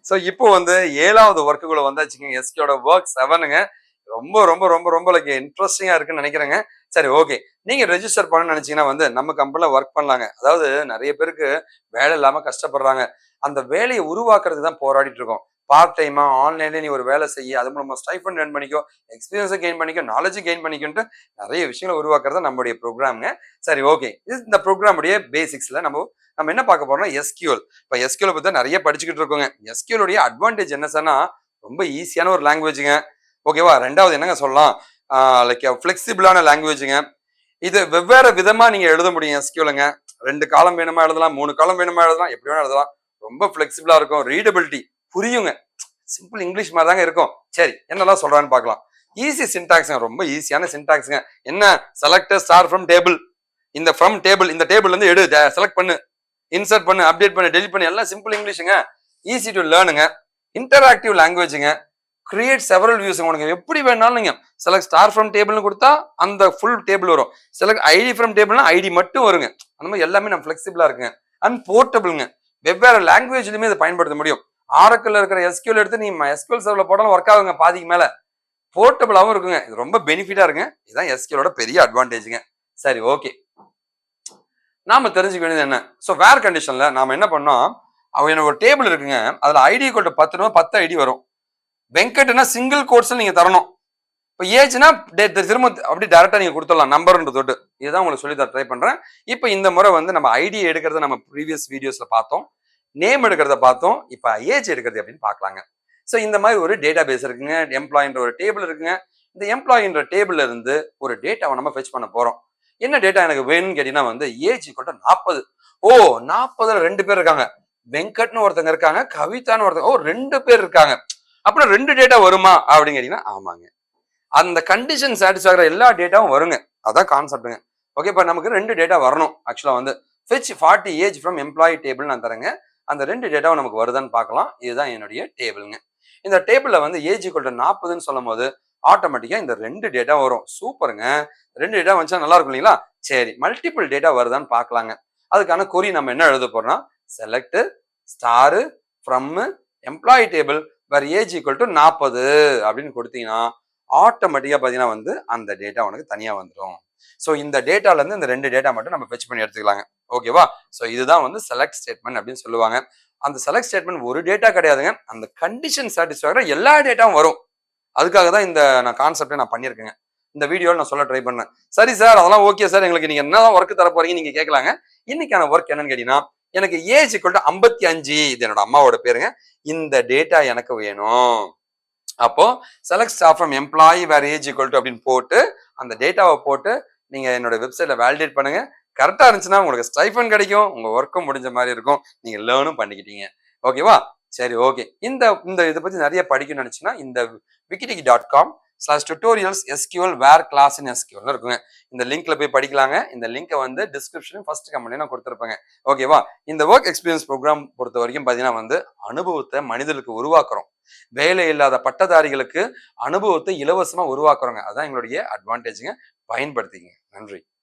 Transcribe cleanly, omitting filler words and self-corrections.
So இப்போ வந்து 7வது ஒர்க்குள்ள வந்தாச்சுங்க. எஸ்கியோட ஒர்க் 7ங்க. ரொம்ப ரொம்ப ரொம்ப ரொம்ப லைக் இன்ட்ரெஸ்டிங்கா இருக்குன்னு நினைக்கிறேங்க. சரி, ஓகே. நீங்க ரெஜிஸ்டர் பண்ணணும்னு நினைச்சீங்கன்னா வந்து நம்ம கம்பெனில ஒர்க் பண்ணலாங்க. அதாவது நிறைய பேருக்கு வேலை இல்லாம கஷ்டப்படுறாங்க. அந்த வேலையை உருவாக்குறதுக்கு தான் போராடிட்டு இருக்கோம். பார்ட் டைமா ஆன்லைன்ல நீ ஒரு வேலை செய்ய, அது மூலமா ஸ்டைஃபண்ட் ஏர்ன் பண்ணிக்கோ, எக்ஸ்பீரியன்ஸை கெயின் பண்ணிக்கோ, நாலேஜ் கெயின் பண்ணிக்கோன்ட்டு நிறைய விஷயங்களை உருவாக்குறது தான் நம்முடைய ப்ரோக்ராம்ங்க. சரி, ஓகே. இந்த ப்ரோக்ராமுடைய பேசிக்ஸ்ல நம்ம என்ன பார்க்க போறோம்னா எஸ்கியூஎல். இப்போ எஸ்கியூஎல் பத்தி நிறைய படிச்சுக்கிட்டு இருக்கோங்க. எஸ்கியூஎல் உடைய அட்வான்டேஜ் என்ன சார்னா ரொம்ப ஈஸியான ஒரு லாங்குவேஜுங்க. ஓகேவா? ரெண்டாவது என்னங்க சொல்லலாம், லைக் ஃபிளெக்சிபிளான லாங்குவேஜுங்க. இது வெவ்வேறு விதமா நீங்க எழுத முடியும் எஸ்கியூஎல்ங்க. 2 காலம் வேணுமா எழுதலாம், 3 காலம் வேணுமா எழுதலாம், எப்படி வேணா எழுதலாம். ரொம்ப ஃபிளெக்சிபிளா இருக்கும். ரீடபிலிட்டி புரியுங்க. சிம்பிள் இங்கிலீஷ் மாதிரி தாங்க இருக்கும். சரி, என்னெல்லாம் சொல்றான்னு பார்க்கலாம். ஈஸி சின்டாக்ஸ்ங்க, ரொம்ப ஈஸியான சின்டாக்ஸ்ங்க. என்ன, செலக்ட் ஸ்டார் ஃப்ரம் டேபிள். இந்த ஃப்ரம் டேபிள், இந்த டேபிள் இருந்து எடு, செலக்ட் பண்ணு, இன்சர்ட் பண்ணு, அப்டேட் பண்ணு, டெலிட் பண்ணு, எல்லாம் சிம்பிள் இங்கிலீஷுங்க. ஈஸி டு லேர்னுங்க. இன்டராக்டிவ் லாங்குவேஜுங்க. Create several views. உனக்கு எப்படி வேணாலும் நீங்க செலக்ட் ஸ்டார் ஃப்ரம் டேபிள்னு கொடுத்தா அந்த ஃபுல் டேபிள் வரும். செலக்ட் ஐடி ஃப்ரம் டேபிள்னா ஐடி மட்டும் வருங்க. அந்த மாதிரி எல்லாமே நம்ம ஃபிளெக்சிபிளா இருக்குங்க. அண்ட் போர்ட்டபிள்ங்க. வெவ்வேறு லாங்குவேஜ்லயுமே இதை பயன்படுத்த முடியும். ஆரக்கிள் இருக்கிற எஸ்கியூஎல் எடுத்து நீ எஸ்கியூஎல் சர்வர்ல போடாலும் ஒர்க் ஆகுங்க பாதிக்கு மேல. போர்ட்டபிளாவும் இருக்குங்க. இது ரொம்ப பெனிஃபிட்டா இருக்குங்க. இதுதான் எஸ்கியூஎலோட பெரிய அட்வான்டேஜுங்க. சரி, ஓகே. நாம தெரிஞ்சுக்க வேண்டியது என்ன? ஸோ வேர் கண்டிஷன்ல நாம என்ன பண்ணோம், எனக்கு ஒரு டேபிள் இருக்குங்க. அதுல ஐடி கொண்டு 10 ஐடி வரும். வெங்கட்னா சிங்கிள் கோட்ஸ்ல நீங்க தரணும். இப்போ ஏஜ்னா திரும்ப அப்படி டைரக்டா நீங்க கொடுத்துடலாம் நம்பர்ன்ற தொட்டு. இதுதான் உங்களுக்கு சொல்லி தர ட்ரை பண்றேன். இப்போ இந்த முறை வந்து நம்ம ஐடி எடுக்கிறத நம்ம ப்ரீவியஸ் வீடியோஸ்ல பார்த்தோம். நேம் எடுக்கிறத பார்த்தோம். இப்போ ஏஜ் எடுக்கிறது அப்படின்னு பார்க்கலாங்க. ஸோ இந்த மாதிரி ஒரு டேட்டா பேஸ் இருக்குங்க. எம்ப்ளாயின்ற ஒரு டேபிள் இருக்குங்க. இந்த எம்ப்ளாயின்ற டேபிள்ல இருந்து ஒரு டேட்டாவை நம்ம ஃபெச் பண்ண போறோம். என்ன டேட்டா எனக்கு வேணும்னு கேட்டீங்கன்னா வந்து ஏஜ் ஈக்குவல் டு 40. ஓ, 40ல 2 பேர் இருக்காங்க. வெங்கட்னு ஒருத்தங்க இருக்காங்க, கவிதான்னு ஒருத்தங்க. ஓ, 2 பேர் இருக்காங்க. அப்புறம் 2 டேட்டா வருமா அப்படின்னு கேட்டீங்கன்னா ஆமாங்க. அந்த கண்டிஷன் சாட்டிஸ்ஃபை ஆகிற எல்லா டேட்டாவும் வருங்க. அதான் கான்செப்ட்டுங்க. ஓகே, இப்போ நமக்கு 2 டேட்டா வரணும். ஆக்சுவலா வந்து fetch 40 age from employee table நான் தரேங்க. அந்த 2 டேட்டாவும் நமக்கு வருதான்னு பார்க்கலாம். இதுதான் என்னுடைய டேபிளுங்க. இந்த டேபிள்ல வந்து ஏஜ் ஈக்குவல் டு 40ன்னு சொல்லும் போது ஆட்டோமேட்டிக்கா இந்த 2 டேட்டா வரும். சூப்பருங்க. 2 டேட்டா வந்துச்சா நல்லா இருக்கும் இல்லைங்களா? சரி, மல்டிபிள் டேட்டா வருதான்னு பார்க்கலாங்க. அதுக்கான கொரி நம்ம என்ன எழுத போறோம்னா select star from employee table where age equal to 40 அப்படின்னு கொடுத்தீங்கன்னா ஆட்டோமேட்டிக்கா பாத்தீங்கன்னா வந்து அந்த டேட்டா உனக்கு தனியா வந்துடும். ஸோ இந்த டேட்டால இருந்து இந்த 2 டேட்டா மட்டும் நம்ம ஃபெச் பண்ணி எடுத்துக்கலாங்க. ஓகேவா? ஸோ இதுதான் வந்து செலக்ட் ஸ்டேட்மெண்ட் அப்படின்னு சொல்லுவாங்க. அந்த செலக்ட் ஸ்டேட்மெண்ட் ஒரு டேட்டா கிடையாதுங்க. அந்த கண்டிஷன் சாட்டிஸ்ஃபை ஆகிற எல்லா டேட்டாவும் வரும். அதுக்காக தான் இந்த கான்செப்டை நான் பண்ணியிருக்கேங்க. இந்த வீடியோவில் நான் சொல்ல ட்ரை பண்ணேன். சரி சார், அதெல்லாம் ஓகே சார், எங்களுக்கு நீங்க என்ன ஒர்க் தர போறீங்க நீங்க கேட்கலாங்க. இன்னைக்கான ஒர்க் என்னன்னு கேட்டீங்கன்னா, எனக்கு ஏஜ் ஈக்குவல் டு 55, இது என்னோட அம்மாவோட பேருங்க. இந்த டேட்டா எனக்கு வேணும். அப்போ select star from employee where age equal to அப்படின்னு போட்டு அந்த டேட்டாவை போட்டு நீங்க என்னோட வெப்சைட்ல வேலிடேட் பண்ணுங்க. கரெக்டா இருந்துச்சுன்னா உங்களுக்கு ஸ்டைஃபன் கிடைக்கும். உங்க ஒர்க்கும் முடிஞ்ச மாதிரி இருக்கும். நீங்க லேர்னும் பண்ணிக்கிட்டீங்க. ஓகேவா? சரி, ஓகே. இந்த இந்த இதை பத்தி நிறைய படிக்கணும்னு நினைச்சுன்னா இந்த wikidiki.com/tutorials SQL where class in SQL இருக்குங்க. இந்த லிங்க்ல போய் படிக்கலாங்க. இந்த லிங்கை வந்து டிஸ்கிரிப்ஷன் ஃபர்ஸ்ட் கமெண்ட்ல நான் கொடுத்துருப்பேங்க. ஓகேவா? இந்த ஒர்க் எக்ஸ்பீரியன்ஸ் ப்ரோக்ராம் பொறுத்த வரைக்கும் பாத்தீங்கன்னா வந்து அனுபவத்தை மனிதர்களுக்கு உருவாக்குறோம். வேலை இல்லாத பட்டதாரிகளுக்கு அனுபவத்தை இலவசமா உருவாக்குறோங்க. அதான் எங்களுடைய அட்வான்டேஜுங்க. பயன்படுத்திக்கங்க. நன்றி.